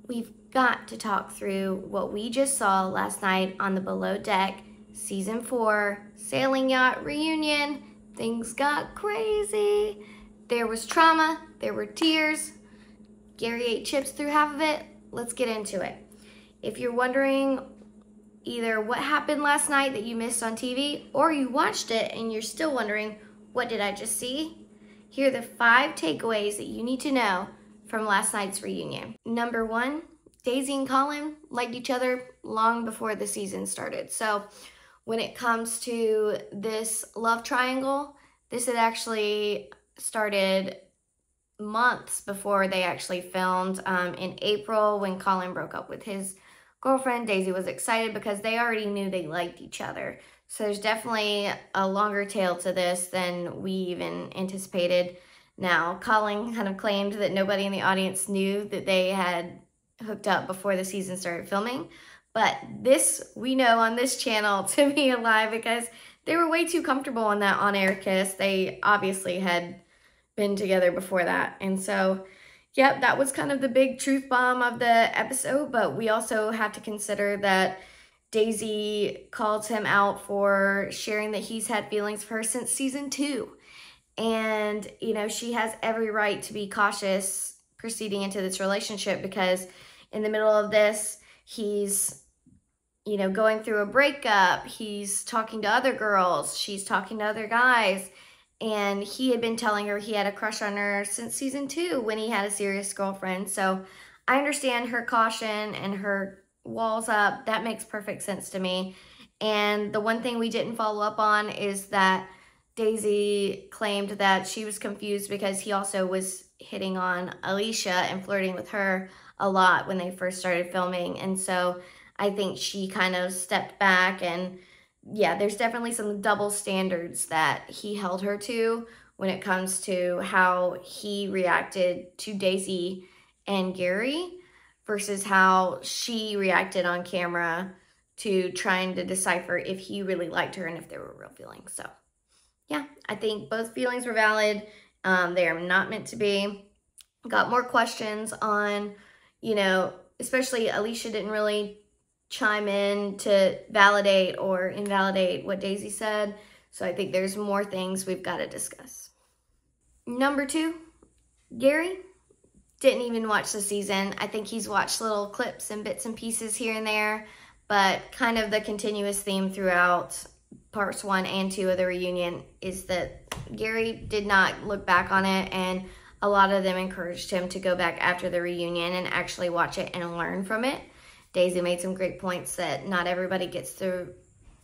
we've got to talk through what we just saw last night on the Below Deck Season 4 Sailing Yacht reunion. Things got crazy. There was trauma, there were tears. Gary ate chips through half of it. Let's get into it. If you're wondering either what happened last night that you missed on TV, or you watched it and you're still wondering, what did I just see? Here are the 5 takeaways that you need to know from last night's reunion. Number 1, Daisy and Colin liked each other long before the season started. So when it comes to this love triangle, this had actually started months before they actually filmed. In April, when Colin broke up with his girlfriend, Daisy was excited because they already knew they liked each other. So there's definitely a longer tail to this than we even anticipated. Now, Colin kind of claimed that nobody in the audience knew that they had hooked up before the season started filming. But this, we know on this channel to be a lie because they were way too comfortable in that on-air kiss. They obviously had been together before that. And so, yep, that was kind of the big truth bomb of the episode. But we also have to consider that Daisy called him out for sharing that he's had feelings for her since season 2. And, you know, she has every right to be cautious proceeding into this relationship because in the middle of this, he's, you know, going through a breakup. He's talking to other girls. She's talking to other guys. And he had been telling her he had a crush on her since season 2 when he had a serious girlfriend. So I understand her caution and her walls up. That makes perfect sense to me. And the one thing we didn't follow up on is that Daisy claimed that she was confused because he also was hitting on Alicia and flirting with her a lot when they first started filming. And so I think she kind of stepped back and yeah, there's definitely some double standards that he held her to when it comes to how he reacted to Daisy and Gary versus how she reacted on camera to trying to decipher if he really liked her and if there were real feelings. So yeah, I think both feelings were valid. They are not meant to be. Got more questions on, you know, especially Alicia didn't really chime in to validate or invalidate what Daisy said. So I think there's more things we've got to discuss. Number 2, Gary didn't even watch the season. I think he's watched little clips and bits and pieces here and there, but kind of the continuous theme throughout parts 1 and 2 of the reunion is that Gary did not look back on it, and a lot of them encouraged him to go back after the reunion and actually watch it and learn from it. Daisy made some great points that not everybody gets the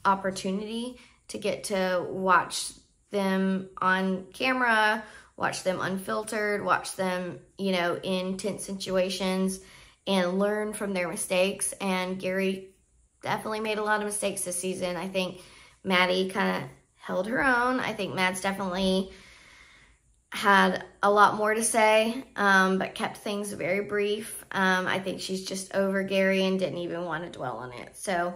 opportunity to get to watch them on camera, watch them unfiltered, watch them, you know, in tense situations and learn from their mistakes. And Gary definitely made a lot of mistakes this season. I think Maddie kind of held her own. I think Mads definitely had a lot more to say, but kept things very brief. I think she's just over Gary and didn't even want to dwell on it. So,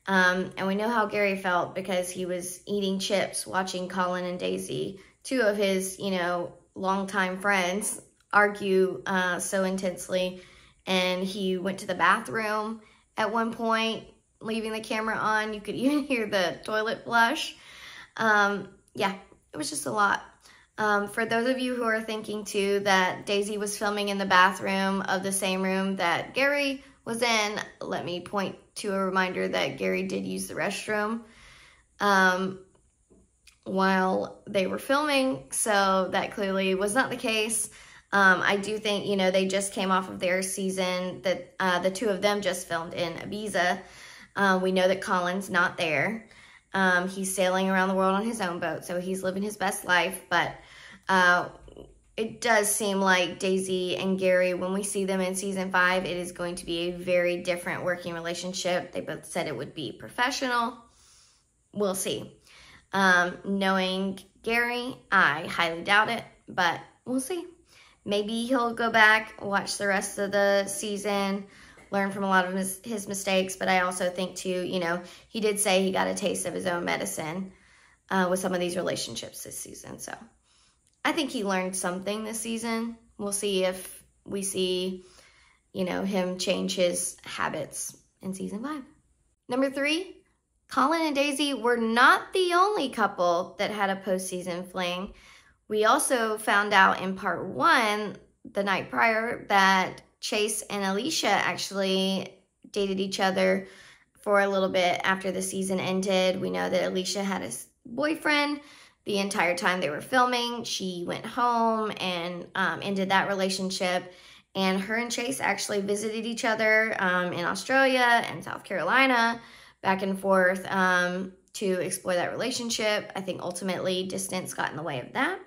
and we know how Gary felt because he was eating chips, watching Colin and Daisy, 2 of his, you know, longtime friends, argue so intensely. And he went to the bathroom at one point, leaving the camera on. You could even hear the toilet flush. Yeah, it was just a lot. For those of you who are thinking too that Daisy was filming in the bathroom of the same room that Gary was in, let me point to a reminder that Gary did use the restroom while they were filming, so that clearly was not the case. I do think, you know, they just came off of their season that the 2 of them just filmed in Ibiza. We know that Colin's not there. He's sailing around the world on his own boat, so he's living his best life. But it does seem like Daisy and Gary, when we see them in season 5, it is going to be a very different working relationship. They both said it would be professional. We'll see. Knowing Gary, I highly doubt it, but we'll see. Maybe he'll go back, watch the rest of the season, learn from a lot of his mistakes. But I also think too, you know, he did say he got a taste of his own medicine with some of these relationships this season. So I think he learned something this season. We'll see if we see you know, him change his habits in season 5. Number 3, Colin and Daisy were not the only couple that had a postseason fling. We also found out in part 1, the night prior, that Chase and Alicia actually dated each other for a little bit after the season ended. We know that Alicia had a boyfriend the entire time they were filming. She went home and ended that relationship. And her and Chase actually visited each other in Australia and South Carolina, back and forth to explore that relationship. I think ultimately distance got in the way of that.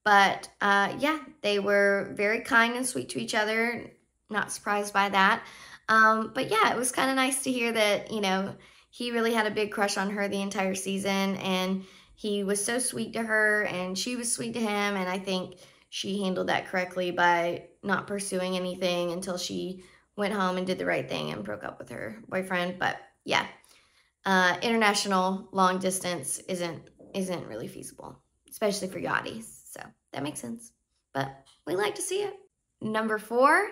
But yeah, they were very kind and sweet to each other. Not surprised by that. But yeah, it was kind of nice to hear that, you know, he really had a big crush on her the entire season, and he was so sweet to her and she was sweet to him. And I think she handled that correctly by not pursuing anything until she went home and did the right thing and broke up with her boyfriend. But yeah, international long distance isn't really feasible, especially for yachties. So that makes sense, but we like to see it. Number 4,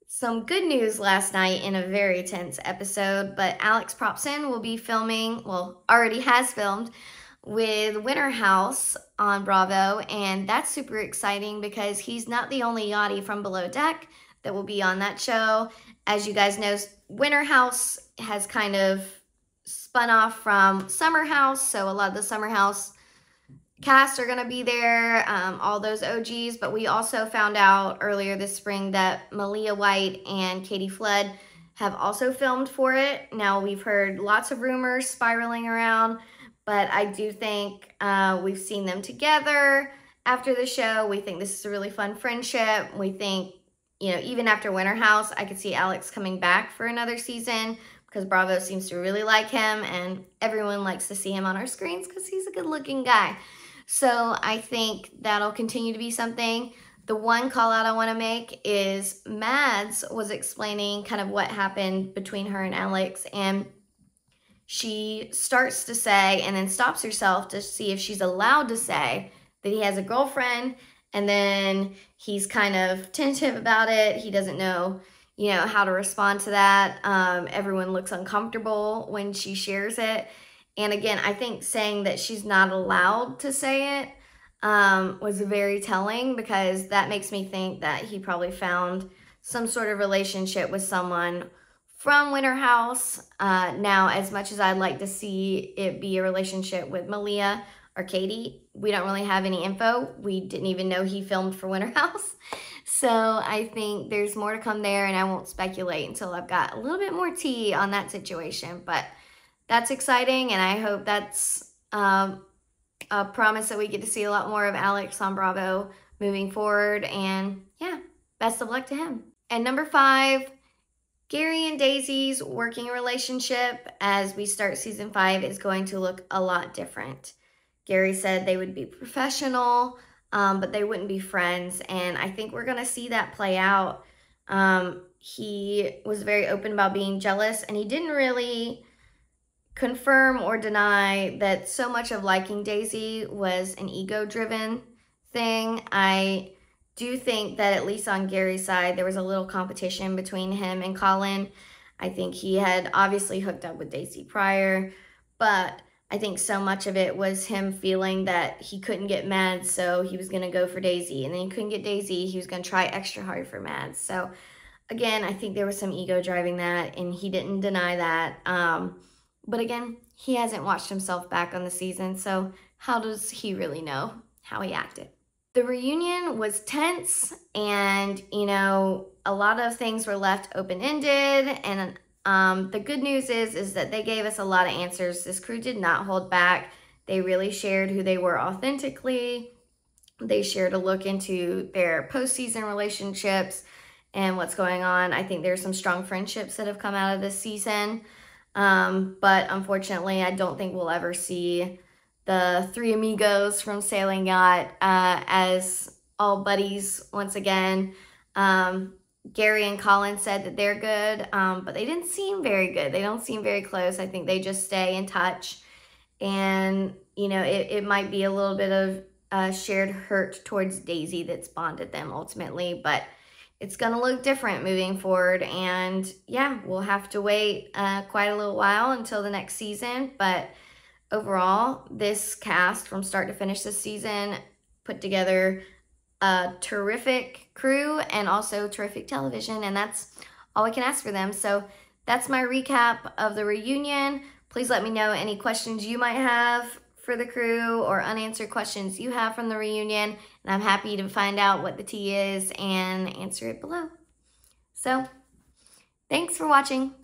some good news last night in a very tense episode, but Alex Propson will be filming, well, already has filmed, with Winter House on Bravo, and that's super exciting because he's not the only yachty from Below Deck that will be on that show. As you guys know, Winter House has kind of spun off from Summer House, so a lot of the Summer House cast are going to be there, all those OGs, but we also found out earlier this spring that Malia White and Katie Flood have also filmed for it. Now, we've heard lots of rumors spiraling around, but I do think we've seen them together after the show. We think this is a really fun friendship. We think, you know, even after Winter House, I could see Alex coming back for another season because Bravo seems to really like him, and everyone likes to see him on our screens because he's a good-looking guy. So I think that'll continue to be something. The one call out I want to make is Mads was explaining kind of what happened between her and Alex, and she starts to say and then stops herself to see if she's allowed to say that he has a girlfriend, and then he's kind of tentative about it. He doesn't know, you know, how to respond to that. Everyone looks uncomfortable when she shares it. And again, I think saying that she's not allowed to say it was very telling, because that makes me think that he probably found some sort of relationship with someone from Winter House. Now, as much as I'd like to see it be a relationship with Malia or Katie, we don't really have any info. We didn't even know he filmed for Winter House. So I think there's more to come there, and I won't speculate until I've got a little bit more tea on that situation. But that's exciting, and I hope that's a promise that we get to see a lot more of Alex on Bravo moving forward. And yeah, best of luck to him. And number 5, Gary and Daisy's working relationship as we start season 5 is going to look a lot different. Gary said they would be professional, but they wouldn't be friends, and I think we're going to see that play out. He was very open about being jealous, and he didn't really confirm or deny that so much of liking Daisy was an ego-driven thing. I do think that at least on Gary's side, there was a little competition between him and Colin. I think he had obviously hooked up with Daisy prior, but I think so much of it was him feeling that he couldn't get Mads, so he was going to go for Daisy. And then he couldn't get Daisy, he was going to try extra hard for Mads. So again, I think there was some ego driving that, and he didn't deny that. But again, he hasn't watched himself back on the season, so how does he really know how he acted? The reunion was tense, and, you know, a lot of things were left open-ended, and the good news is that they gave us a lot of answers. This crew did not hold back. They really shared who they were authentically. They shared a look into their postseason relationships and what's going on. I think there's some strong friendships that have come out of this season. But unfortunately, I don't think we'll ever see the 3 amigos from Sailing Yacht as all buddies once again. Gary and Colin said that they're good, but they didn't seem very good. They don't seem very close. I think they just stay in touch. And, you know, it might be a little bit of shared hurt towards Daisy that's bonded them ultimately. But it's gonna look different moving forward. And yeah, we'll have to wait quite a little while until the next season. But overall, this cast from start to finish this season put together a terrific crew and also terrific television, and that's all we can ask for them. So that's my recap of the reunion. Please let me know any questions you might have for the crew or unanswered questions you have from the reunion, and I'm happy to find out what the tea is and answer it below. So thanks for watching.